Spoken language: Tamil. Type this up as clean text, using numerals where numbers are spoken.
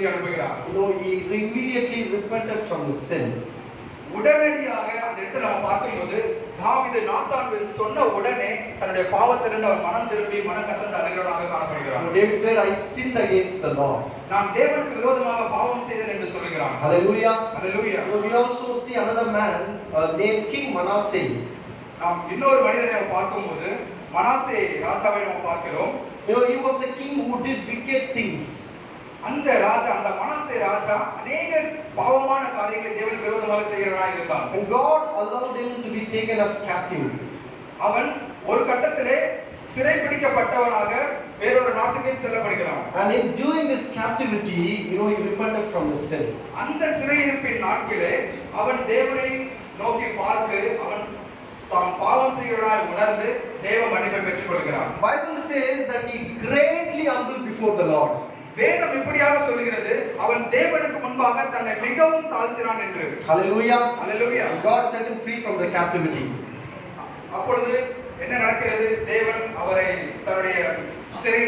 திருப்பி அனுப்புகிறார். He immediately repented from his sin. உடனடியாக அந்த இடத்துல நம்ம பார்க்கும்போது தாவீது நாத்தான்வேல் சொன்ன உடனே தன்னுடைய பாவத்திலிருந்து அவர் மனம் திரும்பி மனக்கசந்து அழுகிறவனாக காணப்படுகிறார். David said, I sinned against the Lord. நான் தேவனுக்கு விரோதமாக பாவம் செய்தேன் என்று சொல்கிறான். Hallelujah. Hallelujah. We also see another man named King Manasseh. நாம் இன்னொரு மனிதனை பார்க்கும்போது மனாசே ராஜாவை நாம் பார்க்கிறோம். He was a king who did wicked things. அந்த ராஜா, அந்த மனாசே ராஜா அநேக பாவமான காரியங்களை தேவனுக்கு விரோதமாக செய்கிறவனாக இருந்தான். And God allowed him to be taken as captive. அவன் ஒரு கட்டத்திலே சிறைபிடிக்கப்பட்டவனாக வேறொரு நாட்டுக்கு செல்லப்படுகிறான். And in during this captivity, he repented from his sin. அந்த சிறையிருப்பின் நாட்களே அவன் தேவனை நோக்கி பார்த்து அவன் தான் பாவம் செய்கிறவனாய் உணர்ந்து தேவ மன்னிப்பை பெற்றுக் கொள்கிறான். Bible says that he greatly humbled before the Lord. வேதம் இப்படியாக சொல்கிறது, அவன் தேவனுக்கு முன்பாக தன்னை மிகவும் தாழ்த்தினான் என்று. Hallelujah. Hallelujah. God set him free from the captivity. அப்பொழுது என்ன நடக்கிறது? தேவன் அவரை தன்னுடைய சிறை